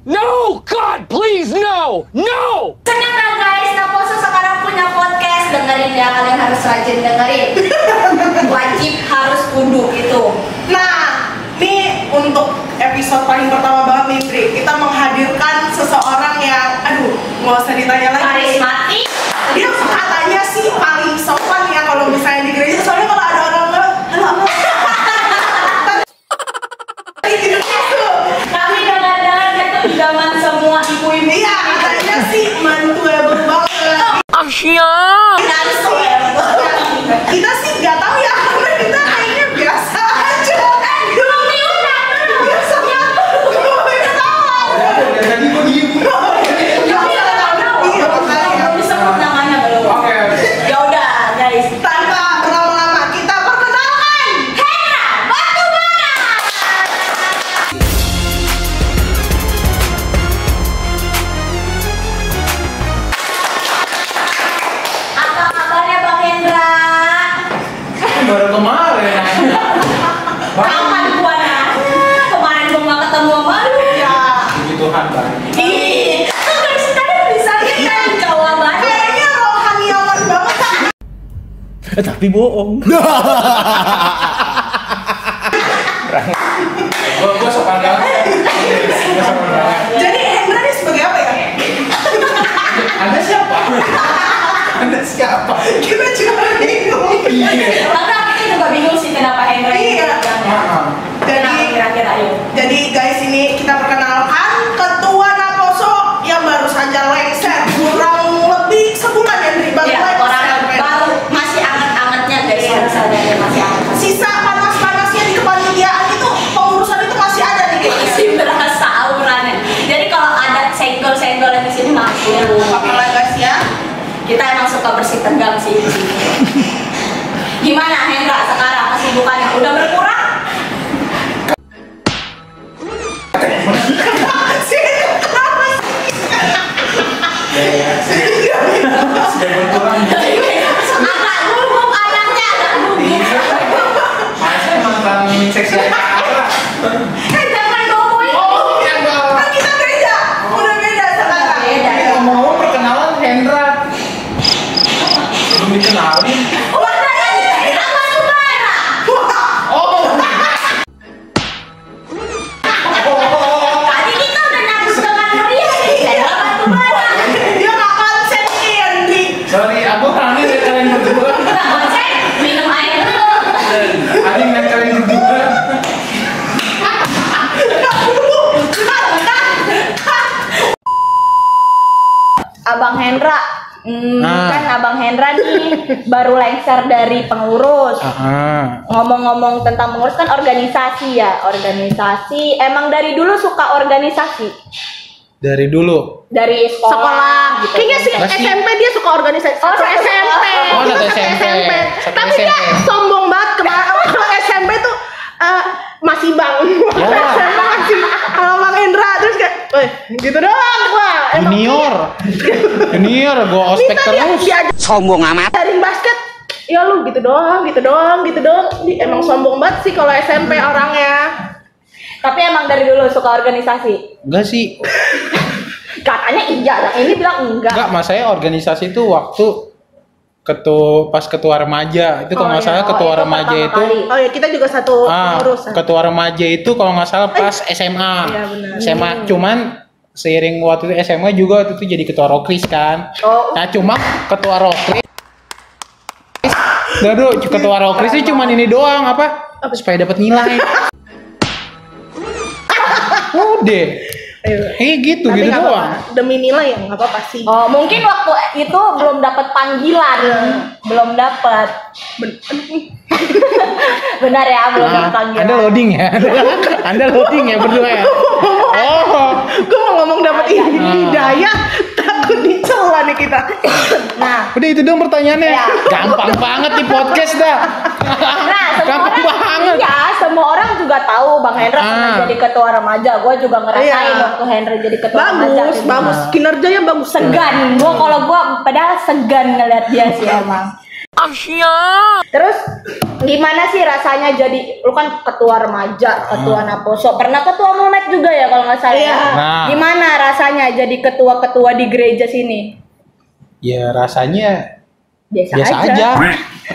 No, God, please, no, no. Ternyata guys, Naposo sekarang punya podcast. Dengerin ya, kalian harus rajin dengerin. Wajib harus kudu gitu. Nah, nih untuk episode paling pertama banget nih, Dri. Kita menghadirkan seseorang yang, nggak usah ditanya lagi. Karismatik. Dia katanya sih paling sopan ya kalau misalnya di gereja. Soalnya kalau ada orang halo. Kami dengar-dengar dia tuh idaman semua ibu-ibu. Iya, katanya sih mantuable banget. Asia. Kita sih nggak tahu ya, karena kita kayaknya biasa aja. Belum diundang dulu. Biasa banget. Belum tahu. Jadi gue diem. Belum disebut namanya belum. Oke. Ya udah guys. Tanpa berlama-lama kita perkenalkan Hendra Batubara. Apa kabarnya Bang Hendra? Baru kemarin. Kapan gua nanya? Kemarin gua nggak ketemu sama lu. ya. Puji Tuhan, Bang. Ih, lu dari tadi bisa kita jawabannya. Kayaknya rohaniawan banget. Tapi bohong. Gue sopan banget. Gue sopan banget. Jadi Hendra ini sebagai apa ya? Anda siapa? Anda siapa? Kita juga bingung. Iya. Karena kita juga bingung sih kenapa Hendra ini Iya. bilangnya. Kenapa kira-kira yuk? Jadi guys, ini kita perkenalkan ketua Naposo yang baru saja lengser kurang lebih sebulan ya, Dri, baru Iya, lengser. orang baru masih anget-angetnya guys, rasanya masih anget. Sisa panas-panasnya di kepanitiaan itu, pengurusan itu masih ada nih guys. Masih berasa auranya. Jadi kalau ada senggol-senggol di sini masih. Apalah guys ya. Kita emang suka bersih tegang sih di sini. Gimana Hendra sekarang kesibukannya? Udah berkurang? Sudah berkurang. Agak gugup anaknya, agak gugup. Masa mantan seksi apa? Jangan ngomongin. Oh, yang Kan kita beda, udah beda sekarang. Beda. ngomong-ngomong perkenalan Hendra. Belum dikenalin. Warnanya Hendra Batubara. Oh. Tadi kita udah nyambut dengan meriah nih, Hendra Batubara. Dia nggak konsen nih, Andri. Sorry, aku kangen ya kalian berdua. Udah ngocek, minum air dulu. Ada yang kalian berdua. Abang Hendra, Nah. kan Abang Hendra nih baru lengser dari pengurus. Ngomong-ngomong tentang pengurus kan organisasi ya, organisasi. Emang dari dulu suka organisasi? Dari dulu. Dari sekolah gitu. Kayaknya sih Masih- SMP dia suka organisasi. Oh, Satu satu SMP. Oh, satu SMP. Satu Tapi dia SMP. sombong banget kemarin kalau SMP tuh masih bang. Ya. SMP masih kalau Bang Hendra terus kayak, gitu doang gua. Junior, gua ospek Minta terus. dia Sombong amat. ajarin basket. Ya lu gitu doang. Emang sombong banget sih kalau SMP orangnya. Tapi emang dari dulu suka organisasi. Enggak sih. Katanya iya, yang ini bilang enggak. Enggak, mas saya organisasi itu waktu pas ketua remaja itu kalau nggak salah ketua itu remaja pertama itu kali. Oh ya kita juga satu pengurus. ketua remaja itu kalau nggak salah pas SMA. Iya, benar. SMA cuman seiring waktu itu SMA juga waktu itu jadi ketua Rokris kan. Oh. Nah cuma ketua Rokris ketua Rokris itu cuman ini doang apa? Supaya dapat nilai. Udah. Gitu Tapi gitu nggak doang. apa-apa. Demi nilai ya nggak apa-apa sih. Oh, mungkin waktu itu belum dapat panggilan. Belum dapat. Benar ya, belum dapat panggilan. Anda loading ya? Anda loading ya berdua ya? Oh. Gue mau ngomong dapat hidayah, takut dicela nih kita. Nah, Udah itu dong pertanyaannya. Ya. Gampang banget di podcast dah. Nah, semua Gampang orang, banget. iya, semua orang juga tahu Bang Hendra pernah jadi ketua remaja. Gue juga ngerasain Iya. waktu Hendra jadi ketua remaja. Bagus, kinerjanya bagus. Segan, kalau gue padahal segan ngeliat dia sih emang. Terus gimana sih rasanya jadi lu kan ketua remaja, ketua Naposo, pernah ketua Mulmet juga ya kalau nggak salah. Iya. Nah. Gimana rasanya jadi ketua-ketua di gereja sini? Ya rasanya Biasa biasa aja. aja.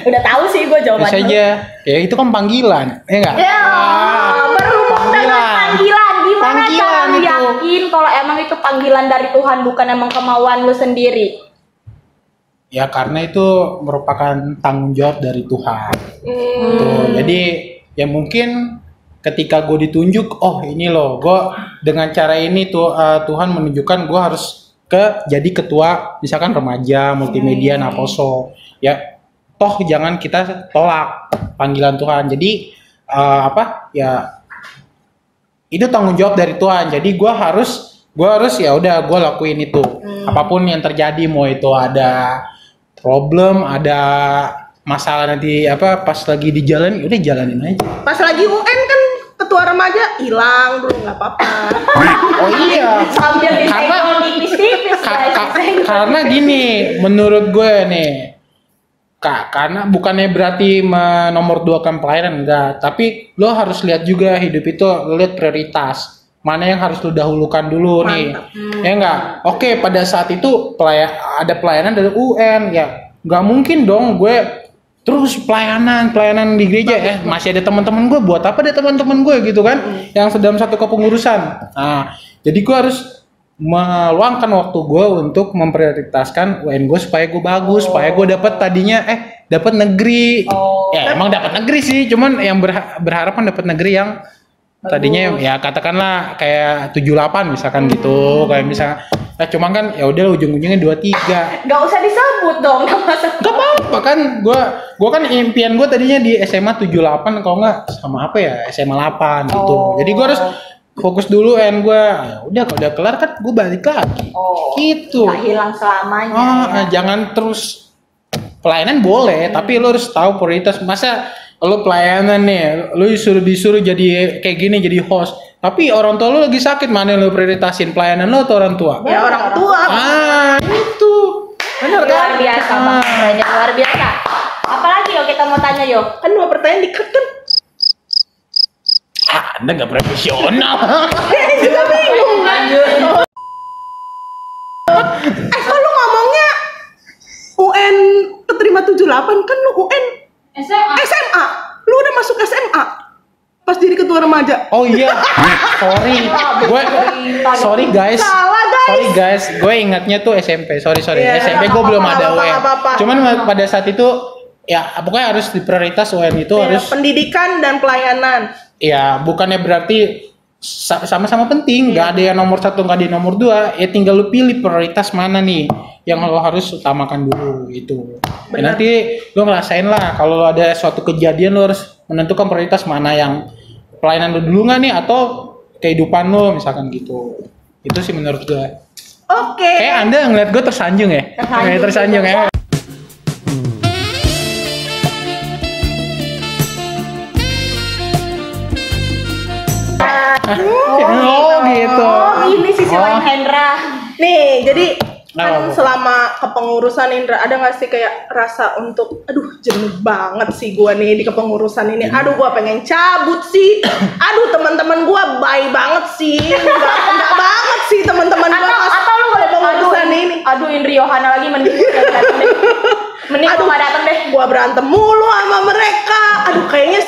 Udah tahu sih gue jawabannya. Biasa aja. Ya itu kan panggilan, ya enggak? Ya, berhubung dengan panggilan, gimana Panggilan cara lu itu. yakin kalau emang itu panggilan dari Tuhan bukan emang kemauan lu sendiri? Ya karena itu merupakan tanggung jawab dari Tuhan. Tuh, jadi ya mungkin ketika gue ditunjuk, oh ini loh, gue dengan cara ini tuh Tuhan menunjukkan gue harus jadi ketua misalkan remaja multimedia Naposo. Ya toh jangan kita tolak panggilan Tuhan. Jadi ya itu tanggung jawab dari Tuhan. Jadi gue harus ya udah gue lakuin itu. Apapun yang terjadi, mau itu ada problem, ada masalah nanti pas lagi di jalan, udah jalanin aja. Pas lagi UN kan ketua remaja hilang dulu nggak apa-apa. Oh iya. Sambil disenggol tipis-tipis Karena gini, menurut gue nih, karena bukannya berarti menomorduakan pelayanan, enggak, tapi lo harus lihat juga hidup itu, lo lihat prioritas mana yang harus lo dahulukan dulu. Mantap. Nih ya enggak, oke pada saat itu ada pelayanan dari UN, ya nggak mungkin dong gue terus pelayanan di gereja. Masih ada teman-teman gue, buat apa ada teman-teman gue gitu kan yang sedang satu kepengurusan. Nah jadi gue harus meluangkan waktu gue untuk memprioritaskan UN gue supaya gue bagus, supaya gue dapat dapat negeri. Ya emang dapat negeri sih, cuman yang berharapan dapat negeri yang tadinya ya katakanlah kayak 78 misalkan gitu, kayak misalnya cuman kan ya udah ujung-ujungnya 23. Gak usah disebut dong. Gak apa-apa kan, gue kan impian gue tadinya di SMA 78, kalau nggak sama SMA 8 gitu. Jadi gue harus fokus dulu gue. Ya udah kalau udah kelar kan gue balik lagi. Gitu. Gak hilang selamanya. Jangan terus pelayanan boleh, tapi lo harus tahu prioritas. Masa lo pelayanan nih, lo disuruh jadi kayak gini, jadi host, tapi orang tua lo lagi sakit, mana lo prioritasin, pelayanan lo atau orang tua? Ya orang tua. Itu benar kan? Luar biasa Bang, luar biasa. Apalagi yo kita mau tanya yo? Kan 2 pertanyaan dikat kan? Anda nggak profesional. Juga bingung. Kok lu ngomongnya UN keterima 78 kan lu UN SMA. Lu udah masuk SMA pas jadi ketua remaja. Oh iya, sorry guys. Sorry guys, gue ingatnya tuh SMP. Sorry. Yeah, SMP gue belum ada UN. apa-apa. Cuman pada saat itu ya pokoknya harus diprioritas UN itu harus pendidikan dan pelayanan. Ya bukannya berarti sama-sama penting, nggak ada yang nomor 1, nggak ada yang nomor 2, ya tinggal lu pilih prioritas mana nih yang lo harus utamakan dulu itu. Ya, nanti lo ngerasain lah kalau ada suatu kejadian lo harus menentukan prioritas mana, yang pelayanan lo dulu nggak nih atau kehidupan lo misalkan gitu. Itu sih menurut gue. Oke. Kayak Anda ngeliat gue tersanjung ya? Tersanjung ya. Gitu. Ini sisi lain Hendra. Nih, jadi kan Apa? selama kepengurusan Indra ada nggak sih kayak rasa untuk aduh jenuh banget sih gua nih di kepengurusan ini, aduh gua pengen cabut sih, aduh teman-teman gua baik banget sih, enggak banget sih teman-teman gua pas Atau lu boleh kepengurusan ini. Aduh Indri Yohana lagi mending mending Aduh, gua datang deh. Gua berantem mulu sama mereka. Aduh kayaknya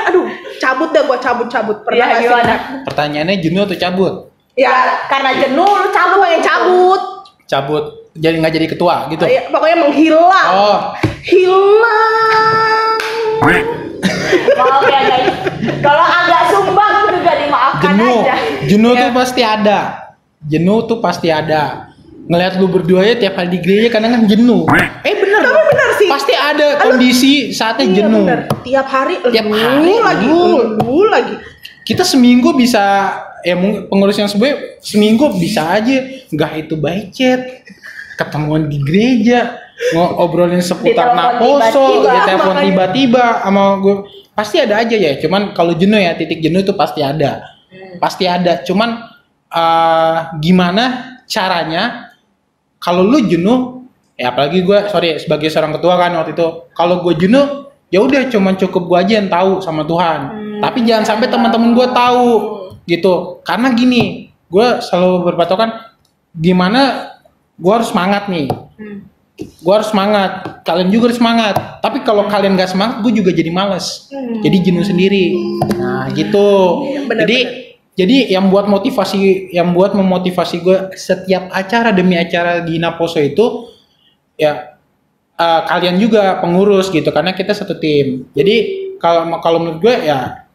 aduh cabut dah, gua cabut. Pernah Iya, nggak sih? gimana? Pertanyaannya jenuh atau cabut? Ya Karena jenuh lu cabut. pengen cabut. Cabut jadi nggak jadi ketua gitu. Ya, pokoknya menghilang. Oh. Hilang. Maaf ya guys. Kalau agak sumbang juga dimaafkan aja. Jenuh tuh pasti ada. Jenuh tuh pasti ada. Ngelihat lu berdua ya tiap hari di gereja kadang kan jenuh. Bener. Tapi bener sih. Pasti ada kondisi saatnya Iya, jenuh. bener. Tiap hari Elu lagi. Kita seminggu bisa pengurus yang sebenarnya seminggu bisa aja nggak itu by chat, ketemuan di gereja, ngobrolin seputar Ditelepon Naposo, tiba-tiba, ditelepon makanya. tiba-tiba sama gue, pasti ada aja ya. Cuman kalau jenuh ya, titik jenuh itu pasti ada, pasti ada. Cuman gimana caranya kalau lu jenuh Ya apalagi gue sebagai seorang ketua kan waktu itu, kalau gue jenuh ya udah cuma cukup gue aja yang tahu sama Tuhan. Tapi jangan sampai teman-teman gue tahu gitu. Karena gini, gue selalu berpatokan gimana gue harus semangat nih. Gue harus semangat, kalian juga harus semangat. Tapi kalau kalian gak semangat, gue juga jadi males. Jadi jenuh sendiri. Nah gitu. Jadi yang buat memotivasi gue setiap acara demi acara di Naposo itu ya kalian juga pengurus gitu, karena kita satu tim. Jadi kalau menurut gue ya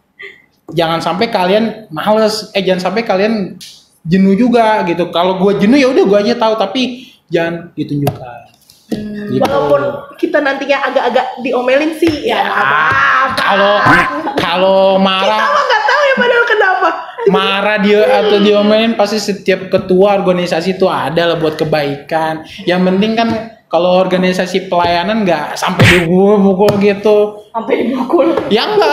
jangan sampai kalian males, jangan sampai kalian jenuh juga gitu. Kalau gue jenuh ya udah gue aja tahu, tapi jangan ditunjukkan. Gitu. Walaupun kita nantinya agak-agak diomelin sih ya. Kalau marah, kita mah nggak tahu ya padahal kenapa. Marah dia atau diomelin pasti setiap ketua organisasi itu ada lah buat kebaikan. Yang penting kan kalau organisasi pelayanan nggak sampai dipukul gitu. Sampai dipukul. Ya enggak.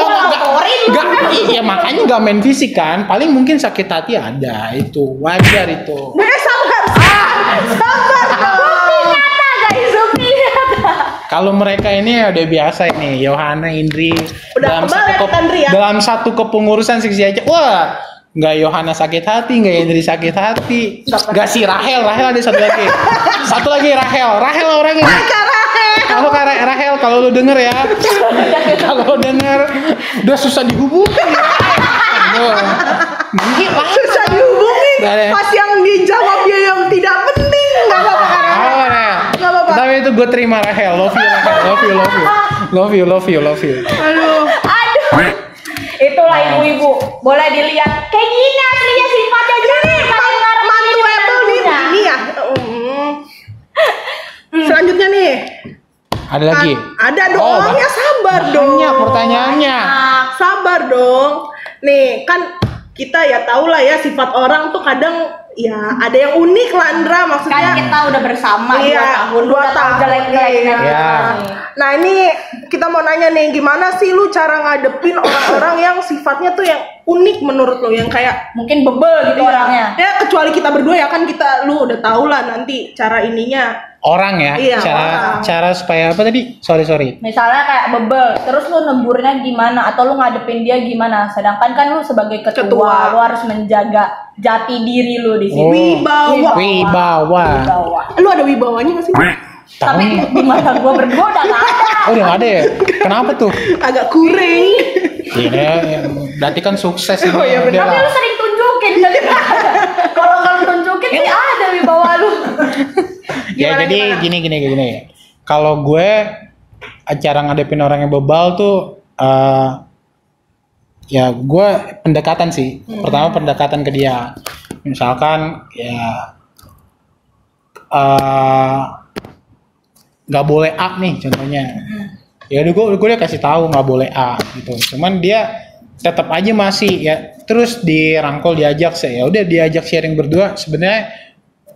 Iya makanya nggak main fisik kan. Paling mungkin sakit hati ada, itu wajar itu. Sabar dong. Bukti nyata. Kalau mereka ini ya udah biasa ini, Yohana, Indri Udah dalam satu kepengurusan seksi aja. Wah, nggak Yohana sakit hati, nggak Indri sakit hati, nggak si Rahel ada satu lagi. Satu lagi Rahel orang ini. Kalau Rahel, kalau lu denger ya, kalau denger udah susah dihubungin. Susah dihubungi. Pas yang dijawab dia yang tidak penting, nggak apa-apa kan? Nggak apa-apa. Tapi itu gue terima Rahel, love you. Aduh. Itulah ibu-ibu, boleh dilihat kayak gini aslinya sifatnya jadi Mantu Apple nih begini ya. Selanjutnya nih. Ada lagi? Ada dong, ya sabar dong. Banyak pertanyaannya. Sabar dong. Nih, kan kita ya tahu lah ya sifat orang tuh kadang ya ada yang unik lah Andra, maksudnya. Kan kita udah bersama 2 tahun jelek-jeleknya. Ya. Nah ini kita mau nanya nih, gimana sih lu cara ngadepin orang-orang yang sifatnya tuh yang unik menurut lu, yang kayak Mungkin bebel gitu orangnya. ya kecuali kita berdua ya kan, lu udah tahu lah nanti cara ininya. Orang ya, Iya, cara supaya apa tadi? Sorry. Misalnya kayak bebel, terus lu nemburnya gimana atau lu ngadepin dia gimana? Sedangkan kan lu sebagai ketua. Lu harus menjaga jati diri lu di sini. Wibawa. Lu ada wibawanya nggak sih? Tapi di mata gua berdua udah nggak ada. Oh udah nggak ada ya? Kenapa tuh? Agak kurang. Iya, berarti kan sukses. Oh iya benar. Tapi lu sering tunjukin jadi kalau nggak lu tunjukin sih ada wibawa lu. Ya jadi gini. Kalau gue cara ngadepin orang yang bebal tuh ya gue pendekatan sih. Pertama pendekatan ke dia. Misalkan ya nggak boleh A nih contohnya. Ya udah gue udah kasih tahu nggak boleh A gitu. Cuman dia tetap aja masih ya terus dirangkul, diajak ya udah diajak sharing berdua. Sebenarnya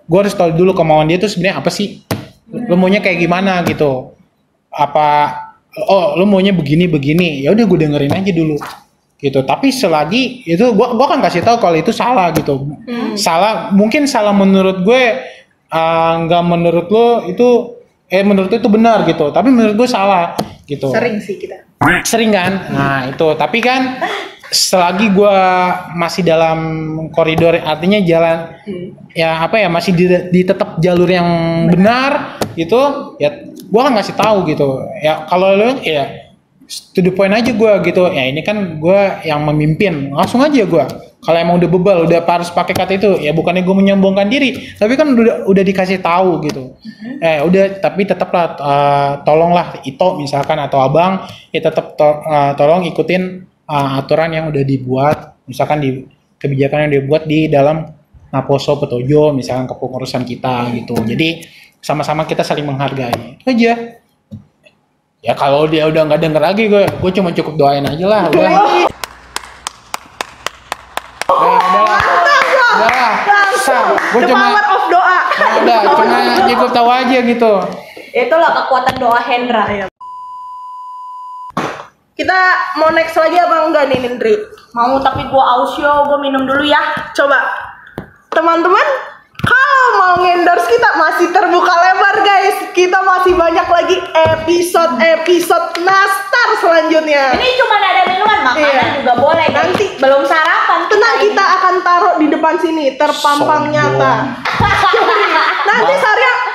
gue harus tahu dulu kemauan dia tuh sebenarnya apa sih, lo maunya kayak gimana gitu, lo maunya begini ya udah gue dengerin aja dulu gitu. Tapi selagi itu gue kan kasih tahu kalau itu salah gitu. Salah mungkin salah menurut gue, nggak menurut lo itu menurut itu benar gitu, tapi menurut gue salah gitu. Sering sih kita. Sering kan? Nah itu, tapi kan selagi gue masih dalam koridor, artinya jalan ya apa ya, masih di tetap jalur yang benar gitu ya, gue kan ngasih tahu gitu ya. Kalau lo ya to the point aja gue gitu ya, ini kan gue yang memimpin, langsung aja gue. Kalau emang udah bebal, udah harus pakai kata itu ya, bukannya gue menyombongkan diri, tapi kan udah dikasih tahu gitu. Udah, tapi tetaplah tolonglah Ito misalkan atau Abang ya tetap tolong ikutin aturan yang udah dibuat, misalkan di kebijakan yang dibuat di dalam Naposo Petojo, misalkan kepengurusan kita gitu. Jadi sama-sama kita saling menghargai. Itu aja. Ya kalau dia udah nggak denger lagi, gue cuma cukup doain aja lah. Udah. Gue cuma power of doa. Udah, cuma cukup tahu aja gitu. Itulah kekuatan doa Hendra. Kita mau next lagi apa enggak nih Nindri? Mau, tapi gua aus yo, gua minum dulu ya. Coba teman-teman, kalau mau endorse kita masih terbuka lebar guys. Kita masih banyak lagi episode nastar selanjutnya. Ini cuma ada minuman, makanan Iya. juga boleh. Nanti belum sarapan. tenang, kita akan taruh di depan sini terpampang Sombong. nyata. Nanti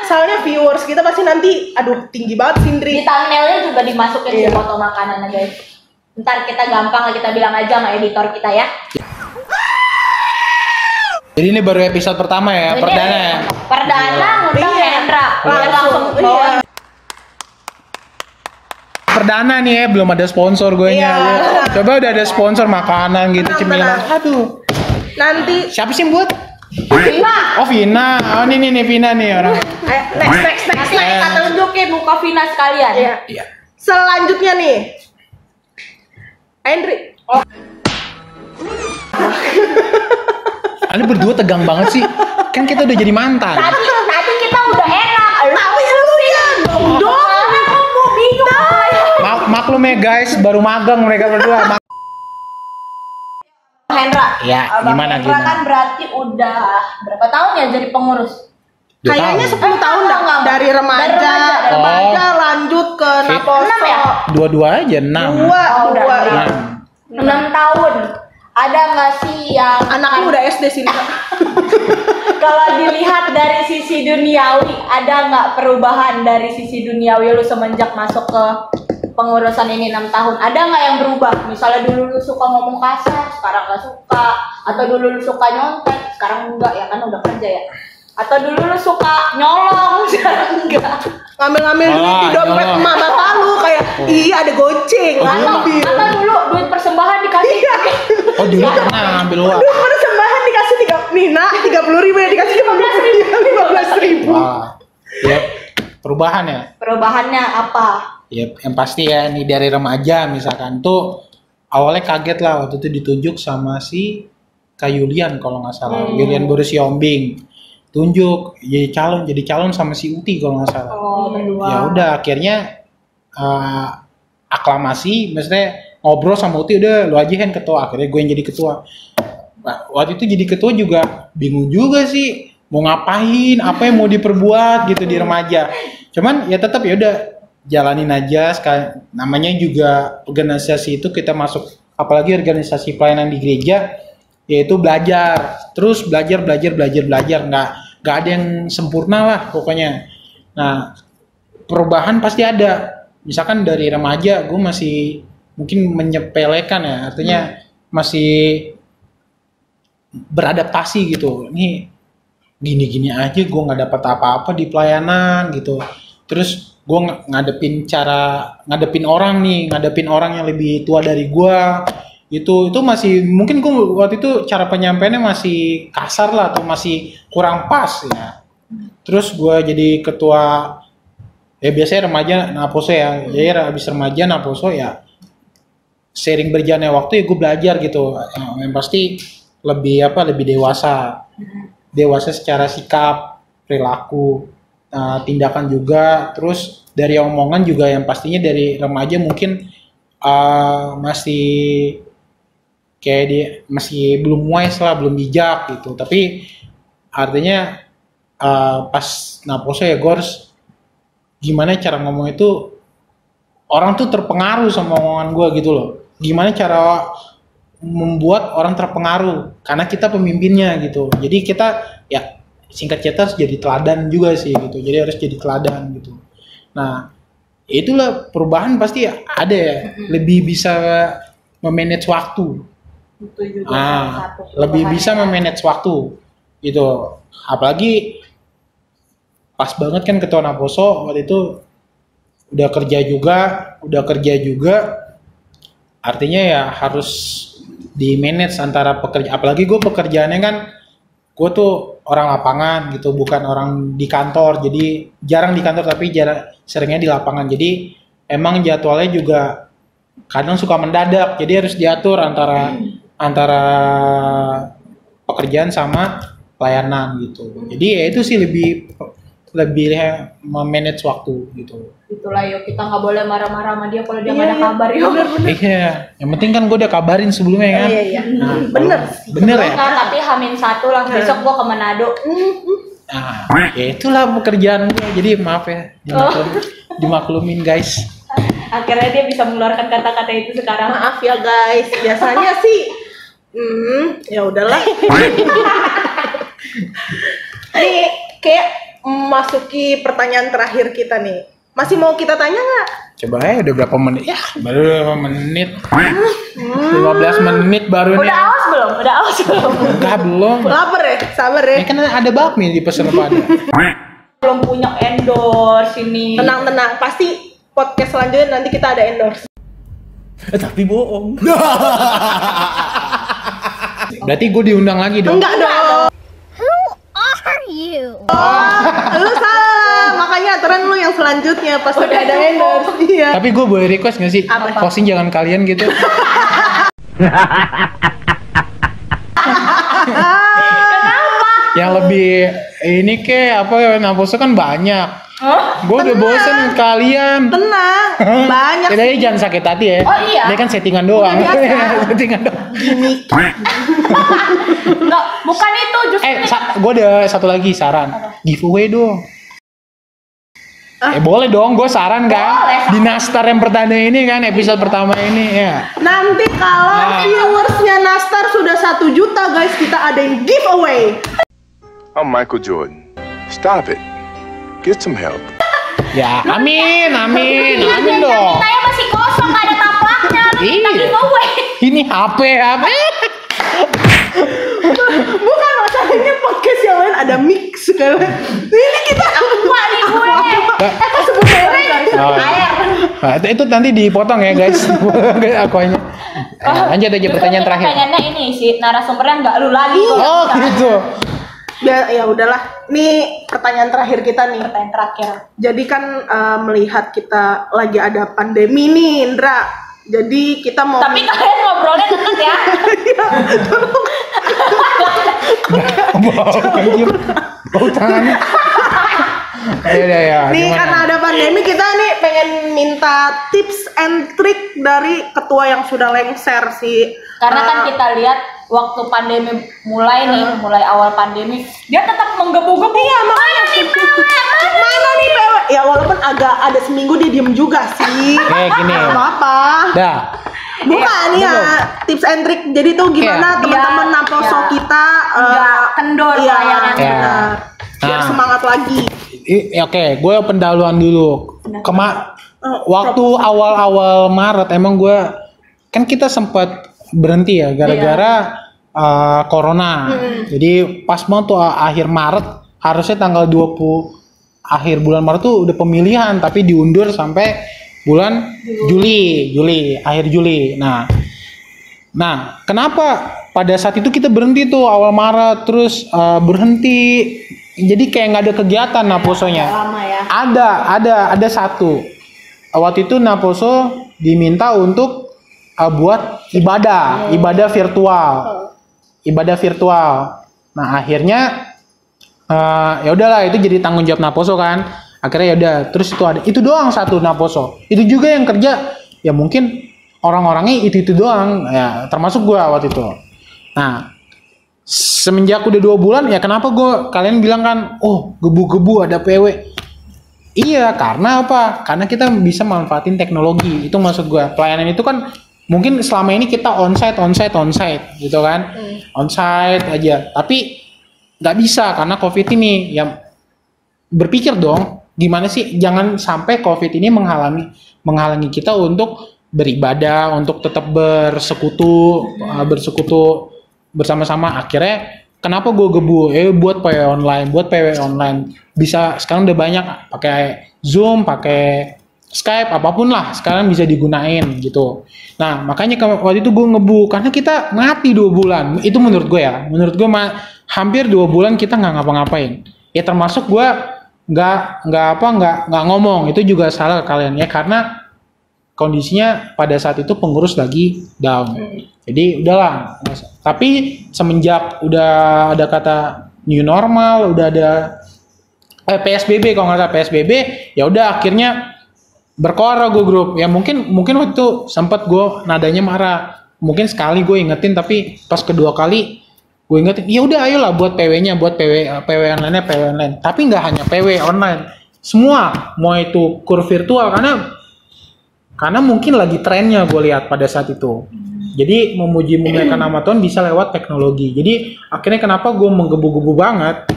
soalnya viewers kita pasti nanti aduh tinggi banget Di Sindri. thumbnailnya juga dimasukin Iya. si foto makanannya guys. Ntar kita gampang kita bilang aja sama editor kita ya. Jadi ini baru episode pertama ya, Ini perdana ya. Perdana ngundang Iya. Hendra. Biar Langsung, bawa. iya. Perdana nih ya, belum ada sponsor gue nya. Iya. Coba udah ada sponsor makanan gitu, cemilan. Tenang. Aduh. Nanti Siapa sih yang buat? Vina. Oh Vina. Oh ini nih Vina nih orang. next. Nanti kita tunjukin muka Vina sekalian. Iya. Iya. Selanjutnya nih. Hendri. Oh, Ini berdua tegang banget sih. Kan kita udah jadi mantan. Tadi kita udah enak. tapi lu ya dong. Kamu bingung. Maklum ya guys, baru magang mereka berdua. Hendra. Iya, Abang gimana, Hendra gimana? kan berarti udah berapa tahun ya jadi pengurus? Kayaknya 10 tahun dah Enggak. dari remaja, Dari remaja lanjut ke Naposo. 6 ya? Dua-dua aja 6. Dua, Oh, udah dua. enam. Iya. 6 tahun. Ada nggak sih yang Anakku udah SD sih. kalau dilihat dari sisi duniawi, ada nggak perubahan dari sisi duniawi lu semenjak masuk ke pengurusan ini 6 tahun? Ada nggak yang berubah? Misalnya dulu lu suka ngomong kasar, sekarang nggak suka. Atau dulu lu suka nyontek, sekarang enggak ya kan udah kerja ya. Atau dulu lu suka nyolong, sekarang enggak. Ngambil-ngambil duit di dompet nyolong. emak bapak lu kayak iya ada goceng, ambil. Atau dulu duit persembahan dikasih. Iya. Oh dulu pernah ambil uang. Duit persembahan dikasih 30.000 ya dikasih 15.000. Wah. Ya, perubahan ya. Perubahannya apa? Ya, yang pasti ya nih dari remaja misalkan tuh awalnya kaget lah waktu itu ditunjuk sama si Kak Yulian kalau nggak salah, Yulian Boris Yombing tunjuk jadi calon sama si Uti kalau nggak salah. Oh, berdua. Ya udah akhirnya aklamasi, maksudnya ngobrol sama Uti udah lu aja kan ketua, akhirnya gue yang jadi ketua. Nah, waktu itu jadi ketua juga bingung juga sih mau ngapain, apa yang mau diperbuat gitu di remaja. Cuman ya tetap ya udah jalanin aja, namanya juga organisasi itu kita masuk, apalagi organisasi pelayanan di gereja, yaitu belajar, terus belajar, nggak ada yang sempurna lah pokoknya. Nah perubahan pasti ada, misalkan dari remaja gue masih mungkin menyepelekan ya, artinya masih beradaptasi gitu, ini gini-gini aja gue nggak dapat apa-apa di pelayanan gitu. Terus gue ngadepin orang yang lebih tua dari gue, itu masih mungkin gue waktu itu cara penyampaiannya masih kasar lah atau masih kurang pas ya. Terus gue jadi ketua ya biasanya remaja Naposo ya, jadi habis remaja Naposo ya sering berjalannya waktu ya gue belajar gitu, yang pasti lebih dewasa secara sikap, perilaku, tindakan juga. Terus dari omongan juga yang pastinya dari remaja mungkin masih kayak dia masih belum wise lah, belum bijak gitu. Tapi artinya pas Naposo ya gue harus gimana cara ngomong itu orang tuh terpengaruh sama omongan gue gitu loh. Gimana cara membuat orang terpengaruh karena kita pemimpinnya gitu. Jadi kita ya singkat cerita harus jadi teladan juga sih gitu. Jadi harus jadi teladan gitu. Nah itulah perubahan pasti ada ya. Lebih bisa memanage waktu. Itu juga salah satu Lebih bisa perubahannya. memanage waktu gitu. Apalagi pas banget kan ketua Naposo waktu itu udah kerja juga artinya ya harus di manage antara pekerja, apalagi gue pekerjaannya kan gue tuh orang lapangan gitu, bukan orang di kantor, jadi jarang di kantor tapi seringnya di lapangan, jadi emang jadwalnya juga kadang suka mendadak, jadi harus diatur antara pekerjaan sama pelayanan gitu. Jadi ya itu sih lebih memanage waktu gitu. Itulah yuk, kita nggak boleh marah-marah sama dia kalau dia nggak ada kabar yuk. Iya, yang penting kan gue udah kabarin sebelumnya kan. Iya. Nah, Bener. bener ya. Enggak, tapi H-1 lah besok gua ke Manado. Nah, ya itulah pekerjaan gue. Jadi maaf ya, dimaklumin guys. Akhirnya dia bisa mengeluarkan kata-kata itu sekarang. Maaf ya guys, biasanya sih ya udahlah. Nih kayak masuki pertanyaan terakhir kita nih. Masih mau kita tanya nggak? Coba ya udah berapa menit? Ya baru berapa menit? 15 menit baru nih. Udah awas belum? Enggak belum. Lapar ya? Sabar ya? Ini kan ada bakmi di pesen pada. Belum punya endorse ini. Tenang, pasti podcast selanjutnya nanti kita ada endorse. Tapi bohong. Berarti gue diundang lagi dong. Enggak dong. Lu salah, makanya aturan lu yang selanjutnya pas udah ada endorse. Iya. Tapi gue boleh request gak sih? Apa? Posting jangan kalian gitu. Yang lebih ini Naposo kan banyak. Gue udah bosen kalian. Tenang, banyak. Kita ini jangan sakit hati ya. Oh iya. Dia kan settingan doang. Udah biasa. Settingan doang. Enggak, bukan itu justru. Gue ada satu lagi saran. Giveaway dong. Boleh dong, gue saran kan. Boleh, Di Nastar yang pertama ini kan, episode pertama ini ya. Nanti kalau viewersnya Nastar sudah 1 juta guys, kita adain giveaway. I'm Michael Jordan. Stop it. Get some help. Ya, amin dong. Kita masih kosong, nggak ada taplaknya. Lu minta Iya. giveaway. Ini HP. Bukan masalahnya podcast yang lain ada mix kan. Ini kita Lupa nih gue. sebut merek guys. Oh, iya. Nah, itu nanti dipotong ya guys. Akuanya. Lanjut aja pertanyaan terakhir. Pengennya ini sih narasumbernya nggak lu lagi. Oh gitu. Ya udahlah. Nih pertanyaan terakhir kita nih. Pertanyaan terakhir. Jadi kan melihat kita lagi ada pandemi nih, Indra. Jadi kita mau Tapi kalian ngobrolnya deket ya. Bau tangannya. Ya. nih Gimana? karena ada pandemi kita nih pengen minta tips and trick dari ketua yang sudah lengser sih. Karena kan kita lihat waktu pandemi mulai nih, mulai awal pandemi, dia tetap menggebu-gebu. Iya, makanya mana nih PW? Ya walaupun agak ada seminggu dia diem juga sih. Gini. Apa? Dah. Bukan ya, tips and trick. Jadi tuh gimana Iya. teman-teman Biar- Naposo ya. kita Nggak kendor iya, layanannya. benar. Biar Nah. semangat lagi. Oke, gue pendahuluan dulu. Waktu awal-awal Maret emang gue kan kita sempat berhenti ya gara-gara corona. Jadi pas mau tuh akhir Maret harusnya tanggal 20 akhir bulan Maret tuh udah pemilihan tapi diundur sampai bulan Juli, akhir Juli. Nah, kenapa pada saat itu kita berhenti tuh awal Maret terus berhenti. Jadi kayak nggak ada kegiatan Naposonya. Lama ya. Ada satu. Waktu itu Naposo diminta untuk buat ibadah virtual. Nah, akhirnya ya udahlah itu jadi tanggung jawab Naposo kan. Akhirnya ya udah, terus itu doang satu Naposo. Itu juga yang kerja ya mungkin orang-orangnya itu doang ya, termasuk gua waktu itu. Nah, semenjak udah 2 bulan ya kenapa kalian bilang kan, oh gebu-gebu ada PW. Iya, karena apa? Karena kita bisa manfaatin teknologi. Itu maksud gua. Pelayanan itu kan mungkin selama ini kita onsite gitu kan. Onsite aja. Tapi nggak bisa karena COVID ini. Ya berpikir dong, gimana sih jangan sampai COVID ini menghalangi kita untuk beribadah, untuk tetap bersekutu bersama-sama. Akhirnya kenapa gue gebu buat PW online bisa sekarang udah banyak pakai Zoom, pakai Skype, apapun lah sekarang bisa digunain gitu. Nah makanya waktu itu gue ngebu karena kita mati 2 bulan. Itu menurut gue hampir 2 bulan kita nggak ngapa-ngapain. Ya termasuk gue nggak ngomong. Itu juga salah kalian ya karena kondisinya pada saat itu pengurus lagi down. Jadi udahlah. Tapi semenjak udah ada kata new normal, udah ada PSBB kalau nggak salah PSBB, ya udah akhirnya berkoar gue grup. Ya mungkin waktu itu sempat gue nadanya marah. Mungkin sekali gue ingetin tapi pas kedua kali gue ingetin, ya udah ayolah buat PW-nya, buat PW online. Tapi nggak hanya PW online, semua mau itu kur virtual karena mungkin lagi trennya gue lihat pada saat itu. Jadi memuji-muliakan nama Tuhan bisa lewat teknologi. Jadi akhirnya kenapa gue menggebu-gebu banget?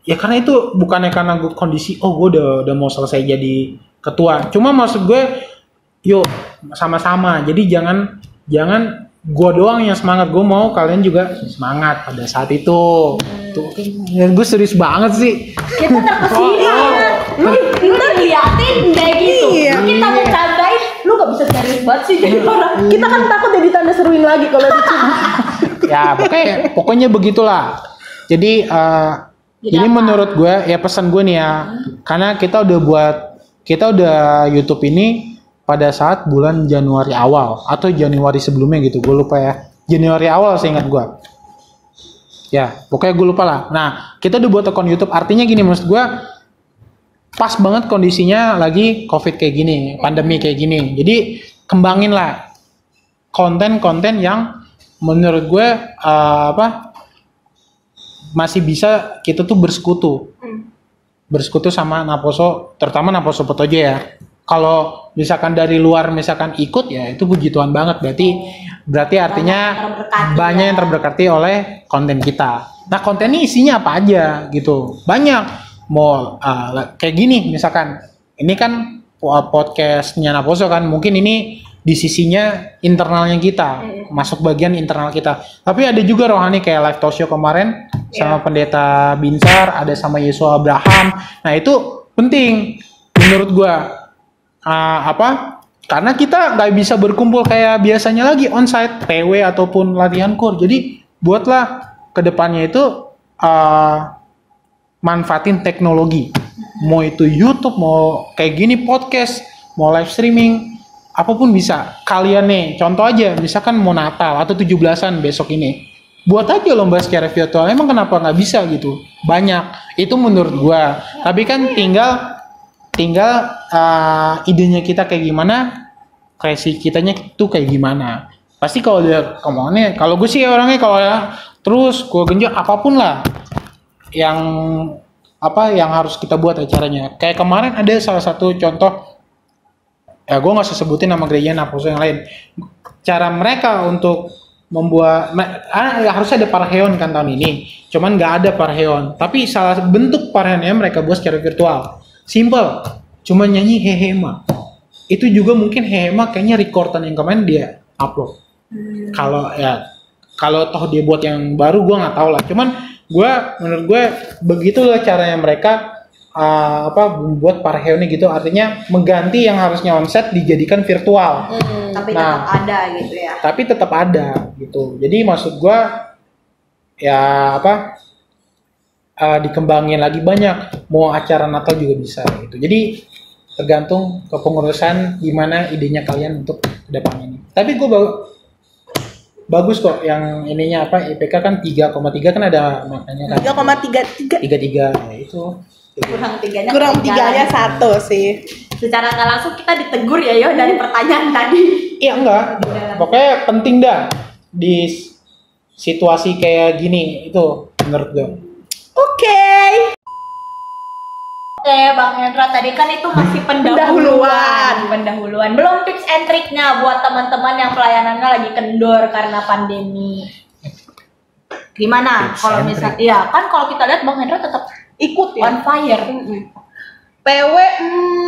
Ya karena itu bukannya karena gue kondisi, gue udah mau selesai jadi ketua. Cuma maksud gue, yuk sama-sama. Jadi jangan gue doang yang semangat, gue mau kalian juga semangat pada saat itu. Tuh, gue serius banget sih. Kita terkesima. Lu liatin kayak gitu. Iya. Kita bercandain, lu gak bisa serius banget sih jadi orang. Kita kan takut jadi tanda seruin lagi kalau dicuri. Ya pokoknya begitulah. Jadi ini menurut gue ya pesan gue nih ya, karena kita udah YouTube ini pada saat bulan Januari awal atau Januari sebelumnya gitu, gue lupa ya. Januari awal seingat gue. Ya pokoknya gue lupa lah. Nah kita udah buat akun YouTube, artinya gini maksud gue, pas banget kondisinya lagi COVID kayak gini, pandemi kayak gini. Jadi kembangin lah konten-konten yang menurut gue masih bisa kita tuh bersekutu sama Naposo, terutama Naposo Potojo ya. Kalau misalkan dari luar misalkan ikut ya itu puji Tuhan banget, berarti artinya banyak yang terberkati oleh konten kita. Nah konten ini isinya apa aja gitu, banyak. Mau kayak gini misalkan, ini kan podcastnya Naposo kan, mungkin ini di sisinya internalnya kita, masuk bagian internal kita. Tapi ada juga rohani kayak live talk show kemarin sama Pendeta Binsar, ada sama Yesus Abraham. Nah itu penting menurut gua. Karena kita nggak bisa berkumpul kayak biasanya lagi onsite, PW ataupun latihan core. Jadi buatlah kedepannya itu manfaatin teknologi. Mau itu YouTube, mau kayak gini podcast, mau live streaming, apapun bisa. Kalian nih, contoh aja, misalkan mau Natal atau 17-an besok ini, buat aja lomba secara virtual. Emang kenapa nggak bisa gitu? Banyak. Itu menurut gua. Tapi kan tinggal idenya kita kayak gimana, kreasi kitanya tuh kayak gimana. Pasti kalau dia kemauannya, kalau gue sih orangnya kalau ya terus gue genjot apapun lah yang harus kita buat acaranya. Kayak kemarin ada salah satu contoh, ya gue nggak usah sebutin nama gereja Naposo yang lain. Cara mereka untuk membuat, harusnya ada parheon kan tahun ini, cuman nggak ada parheon. Tapi salah bentuk parheonnya mereka buat secara virtual. Simple, cuma nyanyi Hehema. Itu juga mungkin Hehema kayaknya recordan yang kemarin dia upload. Kalau toh dia buat yang baru gue nggak tahu lah. Cuman menurut gue begitulah caranya mereka membuat parheonnya gitu. Artinya mengganti yang harusnya onsite dijadikan virtual. Tapi tetap ada gitu ya. Tapi tetap ada gitu. Jadi maksud gue ya dikembangin lagi banyak, mau acara Natal juga bisa gitu. Jadi tergantung kepengurusan gimana idenya kalian untuk kedepan ini. Tapi gue bagus kok yang ininya IPK kan 3,3 kan ada maknanya kan 3,33 ya itu kurang tiganya satu sih. Secara nggak langsung kita ditegur ya yo dari pertanyaan tadi. Iya enggak, pokoknya penting dah di situasi kayak gini itu menurut gue. Oke, Bang Hendra tadi kan itu masih pendahuluan. Belum tips and triknya buat teman-teman yang pelayanannya lagi kendor karena pandemi. Gimana kalau misalnya, ya kan kalau kita lihat Bang Hendra tetap ikut ya. on fire. PW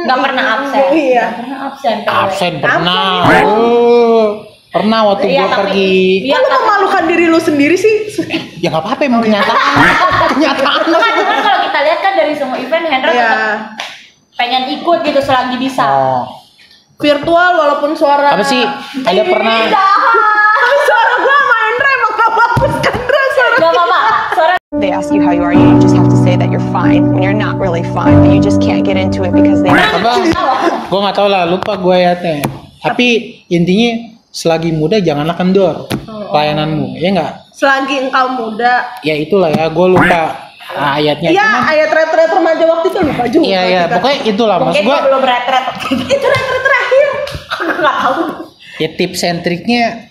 Nggak pernah absen. Iya. Nggak pernah absen. PW. Absen pernah. Pernah waktu Iya, gue tapi- pergi. Iya, Lu memalukan diri lu sendiri sih. Ya nggak apa-apa emang kenyataan. Kenyataan. Cuman kalau kita lihat kan dari semua event Hendra Iya. tetap pengen ikut gitu selagi bisa. Oh. Virtual walaupun suara Apa sih? Ada pernah Tapi suara gua sama Hendra emang gak bagus kan, Dra, suara. Gak apa-apa. Suara They ask you how you are, you just have to say that you're fine when you're not really fine, but you just can't get into it because they apa? Gue nggak tahu lah, lupa gue ayatnya. Tapi intinya selagi muda janganlah kendor pelayananmu, ya nggak? Selagi engkau muda. Ya itulah ya, gue lupa ayatnya. Iya, Cuman, ayat retret remaja waktu itu lupa juga. iya, kita. pokoknya itulah maksud mungkin gue. gua belum retret. Itu retret terakhir. Nggak tahu. Ya tips and triknya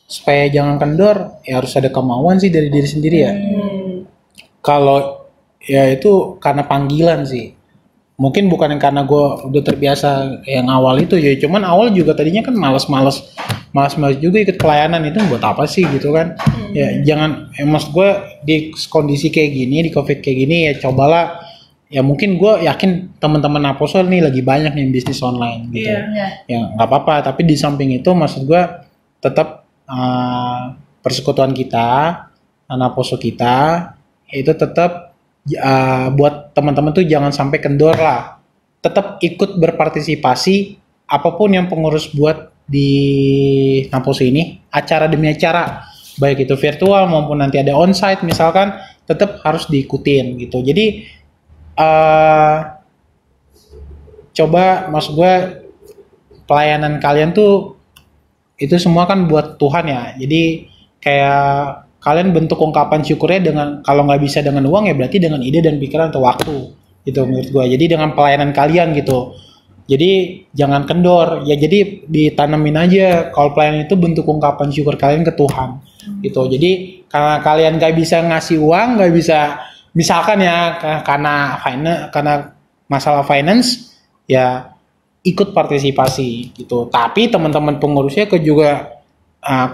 supaya jangan kendor ya harus ada kemauan sih dari diri sendiri ya. Kalau ya itu karena panggilan sih. Mungkin bukan karena gue udah terbiasa yang awal itu ya, cuman awal juga tadinya kan malas juga ikut pelayanan itu buat apa sih gitu kan. Ya jangan, maksud gue di kondisi kayak gini, di COVID kayak gini ya cobalah, ya mungkin gue yakin teman-teman Apostle nih lagi banyak nih bisnis online gitu. Ya nggak apa-apa, tapi di samping itu maksud gue tetap persekutuan kita, anak Apostle kita itu tetap buat teman-teman tuh jangan sampai kendor lah, tetap ikut berpartisipasi apapun yang pengurus buat di kampus ini, acara demi acara, baik itu virtual maupun nanti ada onsite misalkan, tetap harus diikutin gitu. Jadi coba, maksud gue pelayanan kalian tuh itu semua kan buat Tuhan ya, jadi kayak kalian bentuk ungkapan syukurnya dengan, kalau nggak bisa dengan uang ya berarti dengan ide dan pikiran atau waktu gitu menurut gue. Jadi dengan pelayanan kalian gitu, jadi jangan kendor ya, jadi ditanamin aja kalau pelayanan itu bentuk ungkapan syukur kalian ke Tuhan gitu. Jadi karena kalian nggak bisa ngasih uang, nggak bisa misalkan ya karena masalah finance ya ikut partisipasi gitu, tapi teman-teman pengurusnya juga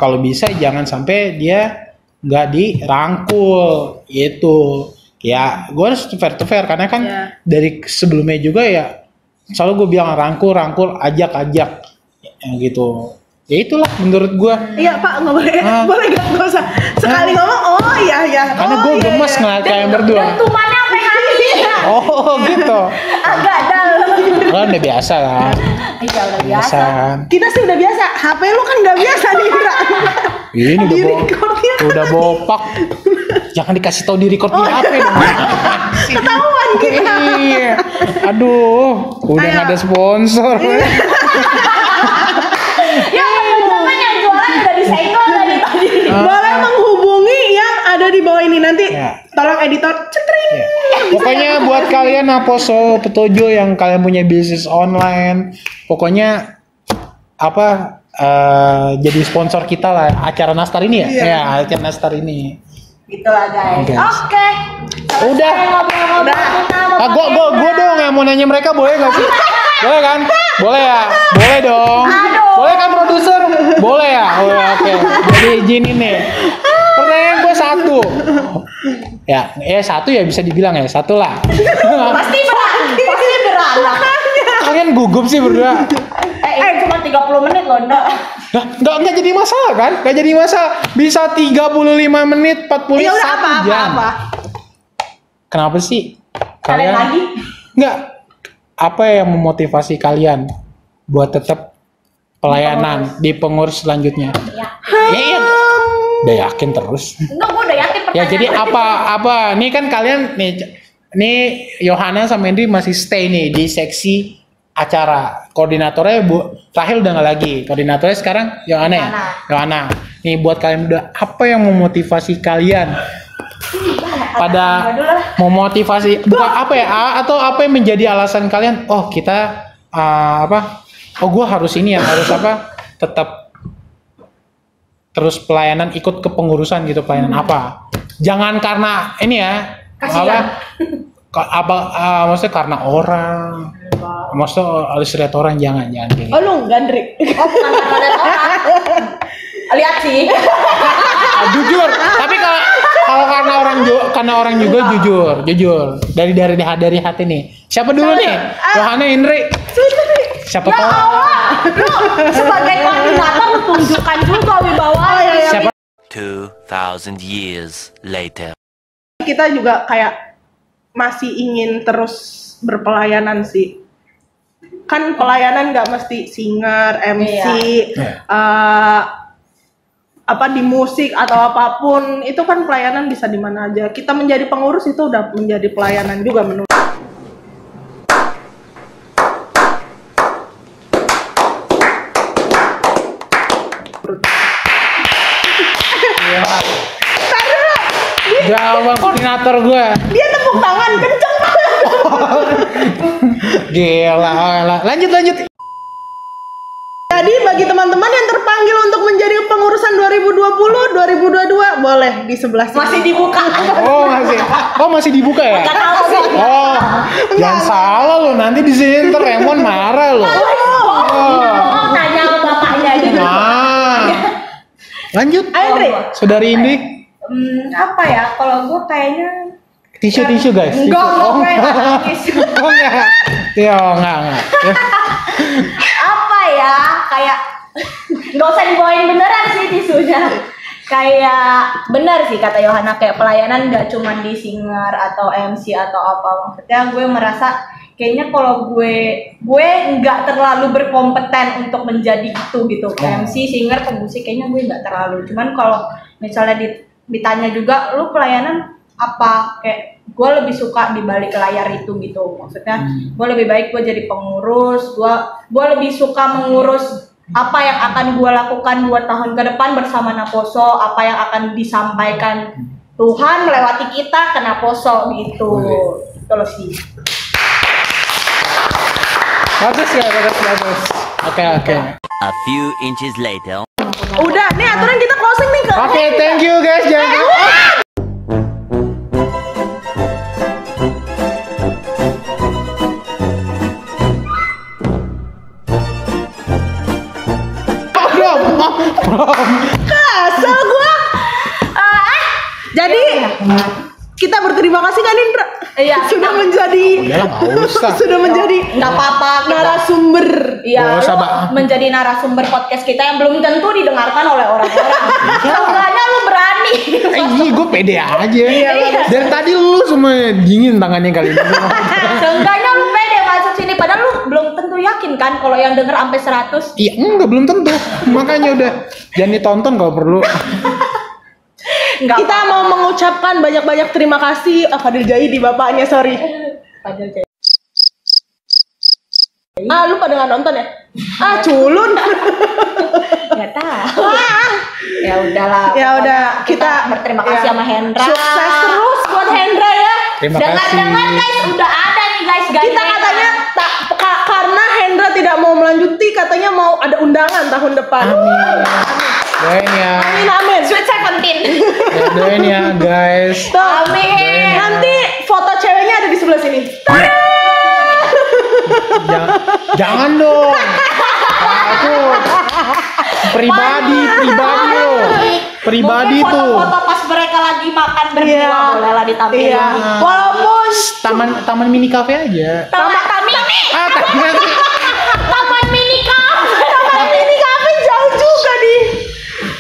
kalau bisa jangan sampai dia nggak dirangkul itu ya. Gue harus fair to fair karena kan dari sebelumnya juga ya selalu gue bilang rangkul ajak ya, gitu ya. Itulah menurut gue. Iya Pak, nggak boleh boleh nggak usah sekali ngomong oh iya karena gue gemes ngeliat kalian berdua. Dentumannya sampai hati. Oh gitu. Agak dalam. Kan udah biasa kan. Iya udah biasa. Kan. Kita sih udah biasa, HP lu kan nggak biasa nih Indra. Ini udah bopak. Jangan dikasih tahu di record di HP dong. Ketahuan kita. Iya. Aduh, udah nggak ada sponsor. Ya teman-teman yang jualan udah disenggol tadi. Boleh menghubungi yang ada di bawah ini nanti. Ya. Tolong editor cetring. Ya. Pokoknya buat kalian Apostle Petojo yang kalian punya bisnis online, pokoknya apa jadi sponsor kita lah acara Nastar ini ya. Ya, acara Nastar ini. Gitulah guys. Oke. Udah. Gue dong yang mau nanya mereka, boleh nggak sih? Boleh kan? Boleh ya? Boleh dong. Boleh kan produser? Boleh ya? Oh, oke. Jadi izinin nih. Pertanyaan gue satu. Ya satu ya bisa dibilang ya, satu lah. Pasti berat. Kalian gugup sih berdua. Cuma 30 menit loh, Nggak jadi masalah kan? Nggak jadi masalah. Bisa 35 menit, 41 Ya udah jam. apa? Kenapa sih? Kalian lagi? Nggak. Apa yang memotivasi kalian buat tetap pelayanan di pengurus selanjutnya? Iya. Udah yakin terus. Enggak, gue udah yakin Ya jadi apa? Nih kan kalian nih Yohana sama Henry masih stay nih di seksi acara. Koordinatornya Bu Rahel udah nggak lagi. Koordinatornya sekarang Yohana ya. Yohana. Nih buat kalian udah, apa yang memotivasi kalian? Pada memotivasi bukan apa ya? Atau apa yang menjadi alasan kalian? Oh kita Oh gue harus ini ya, harus apa? Tetap terus pelayanan, ikut kepengurusan gitu, pelayanan apa? Jangan karena ini ya, maksudnya karena orang, maksudnya harus lihat orang, jangan kayak gitu. Oh lu gandrik. Oh bukan karena lihat orang. Lihat sih. Jujur, tapi kalau karena orang juga jujur dari hati nih. Siapa dulu nih? Yohana, Indri. Siapa tahu? Lu sebagai koordinator lu tunjukkan juga wibawa. Siapa? 2000 years later. Kita juga kayak masih ingin terus berpelayanan sih. Kan pelayanan nggak mesti singer, MC, apa di musik atau apapun, itu kan pelayanan bisa di mana aja. Kita menjadi pengurus itu udah menjadi pelayanan juga menurut. Jawaban koordinator gue. Dia tepuk tangan kenceng banget. Gila. Lanjut. Jadi bagi teman-teman yang terpanggil dipanggil untuk menjadi pengurusan 2020, 2022 boleh di sebelah sini. Masih dibuka. Masih dibuka ya? Nggak tahu sih. Oh, jangan salah lo, nanti di sini ntar Raymond marah lo. Oh, tanya sama bapaknya gitu. Lanjut. Ayo, Dri. Saudari Indi. Apa ya? Kalau gue kayaknya Tisu guys. enggak Oh, tisu. oh enggak. Ya, enggak. Apa ya? Kayak nggak usah dibawain beneran sih tisunya. Kayak benar sih kata Yohana, kayak pelayanan nggak cuma di singer atau MC atau apa. Maksudnya gue merasa kayaknya kalau gue nggak terlalu berkompeten untuk menjadi itu gitu. MC, singer, pemusik kayaknya gue nggak terlalu. Cuman kalau misalnya ditanya juga, lu pelayanan apa? Kayak gue lebih suka di balik layar itu gitu. Maksudnya gue lebih baik gue jadi pengurus. Gue lebih suka mengurus apa yang akan gue lakukan 2 tahun ke depan bersama Naposo, apa yang akan disampaikan Tuhan melewati kita ke Naposo gitu. Terus sih. Bagus. Oke. A few inches later. Udah, nih aturan kita closing nih Kak. Oke, thank you guys. Asal gua. Jadi kita berterima kasih kan Indra. Iya. Sudah menjadi. Udah nggak usah. Sudah menjadi Nggak apa-apa. narasumber. Iya, Nggak usah, lu Mbak. menjadi narasumber podcast kita yang belum tentu didengarkan oleh orang-orang. Seenggaknya lu berani. Gue pede aja. Iya. Dari tadi lu semua dingin tangannya kali ini. Seenggaknya lu pede masuk sini, padahal lu belum tentu yakin kan kalau yang denger sampai 100. Iya, enggak, belum tentu. Makanya udah jangan ditonton kalau perlu. Nggak Kita apa-apa. mau mengucapkan banyak-banyak terima kasih Fadil Jaidi bapaknya, sorry. Padahal kayak- Lu pada nggak nonton ya? Culun. nggak tahu. Ya udahlah. Ya udah, pokoknya kita berterima kasih ya, sama Hendra. sukses terus buat Hendra ya. Terima Dengar-dengar kasih. guys, udah ada nih guys. Kita katanya karena Hendra tidak mau melanjuti, katanya mau ada undangan tahun depan. Doain ya. Amin. Sweet 17. Ya, doain ya guys. Tuh, Amin. nanti foto ceweknya ada di sebelah sini. Jangan dong. Aku pribadi lo. Pribadi Mungkin tuh. foto-foto pas mereka lagi makan berdua Iya. boleh lah ditampilin. Iya. Walaupun Taman mini cafe aja. Taman mini. Taman mini cafe. Taman mini cafe jauh juga nih.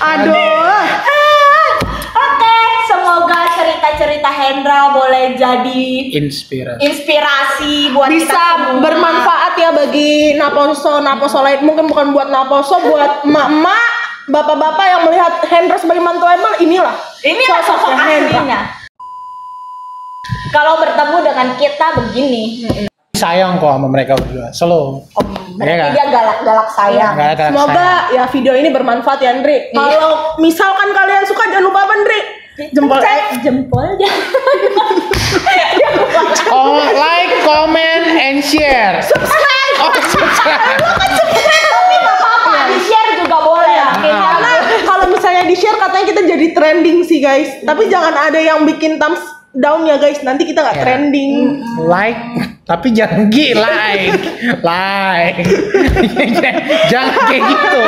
Aduh. Oke, semoga cerita-cerita Hendra boleh jadi inspirasi buat kita Bisa semua. bermanfaat ya bagi naposo lain. Mungkin bukan buat naposo, buat emak-emak, bapak-bapak yang melihat Hendra sebagai mantu Emel, inilah sosok Hendra. aslinya. Kalau bertemu dengan kita begini, Sayang kok sama mereka berdua. Slow. berarti kan? dia galak-galak sayang. Nggak ada Semoga ya video ini bermanfaat ya Andri. Kalau misalkan kalian suka jangan lupa apa Andri? Jempol Jempolnya. Oh, like, comment, and share. subscribe. Oh, subscribe. Tapi nggak apa-apa, di share juga boleh. Oke, Karena kalau misalnya di share katanya kita jadi trending sih guys. Tapi jangan ada yang bikin thumbs down ya guys. Nanti kita nggak Ya. trending. Like, tapi jangan like. Jangan kayak gitu.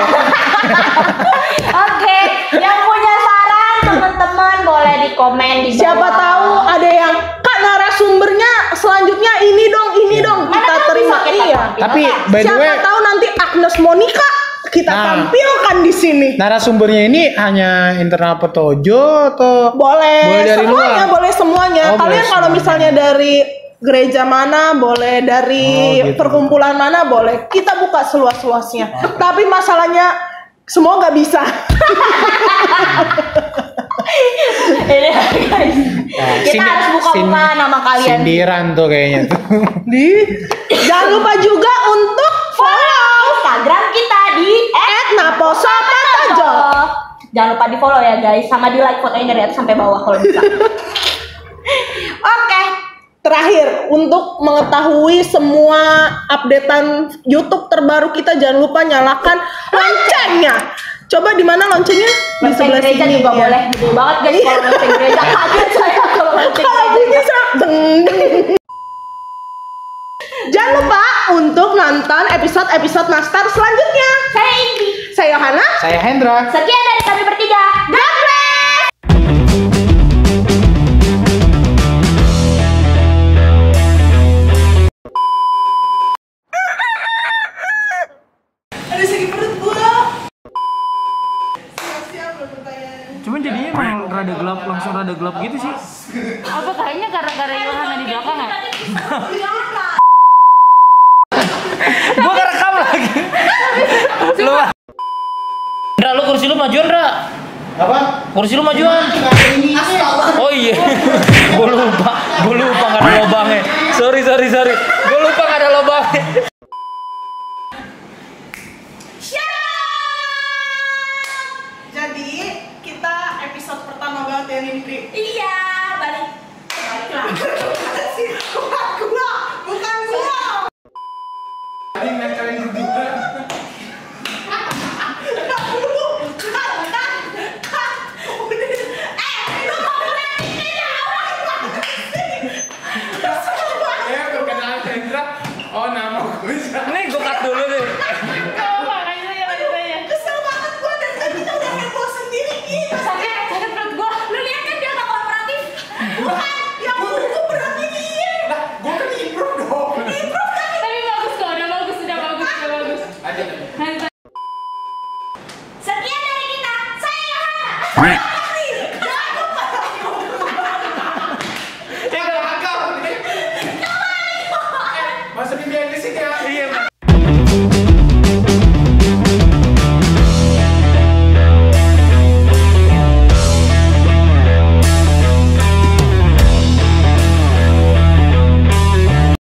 Oke, yang punya saran teman-teman boleh di komen di bawah. Siapa tahu ada yang Kak narasumbernya selanjutnya ini dong. Mana Kita tahu terima. bisa kita Iya. tampilkan. Tapi by the Siapa way, tahu nanti Agnes Monica kita Nah. tampilkan di sini. narasumbernya ini hanya internal Petojo atau Boleh dari semuanya, luar? boleh semuanya. Oh, boleh Kalian kalau semuanya. misalnya dari gereja mana, boleh dari Oh, gitu. perkumpulan mana, boleh. Kita buka seluas-luasnya. Tapi masalahnya semua nggak bisa. Ini guys. Kita harus buka-buka nama kalian. Sindiran tuh kayaknya tuh. Jangan lupa juga untuk Follow Instagram kita di @naposopatojo. Jangan lupa di follow ya guys, sama di like fotonya dari atas sampai bawah kalau bisa. Oke. Terakhir, untuk mengetahui semua updatean YouTube terbaru kita, jangan lupa nyalakan loncengnya. Coba di mana loncengnya? Di Lonceng sebelah gereja sini. juga ya. boleh, gede banget guys kalau lonceng gereja. Kaget saya kalau lonceng Kalau bunyi gereja. serak, deng. Jangan lupa untuk nonton episode-episode Nastar selanjutnya. Saya Indi. Saya Yohana. Saya Hendra. Sekian dari kami bertiga. God bless. Ada sakit perut gua. Siap-siap lo pertanyaan. Cuman jadinya emang rada gelap, langsung rada gelap gitu sih. Apa kayaknya gara-gara Yohana di belakang ya? Gua gak rekam lagi. Lu Ndra, lu kursi lu majuan, Ndra. Apa? Kursi lu majuan. Oh iya. Gua lupa gak ada lubangnya. Sorry. Gua lupa gak ada lubangnya. Jadi kita episode pertama banget ya Nindri. Iya, balik lah.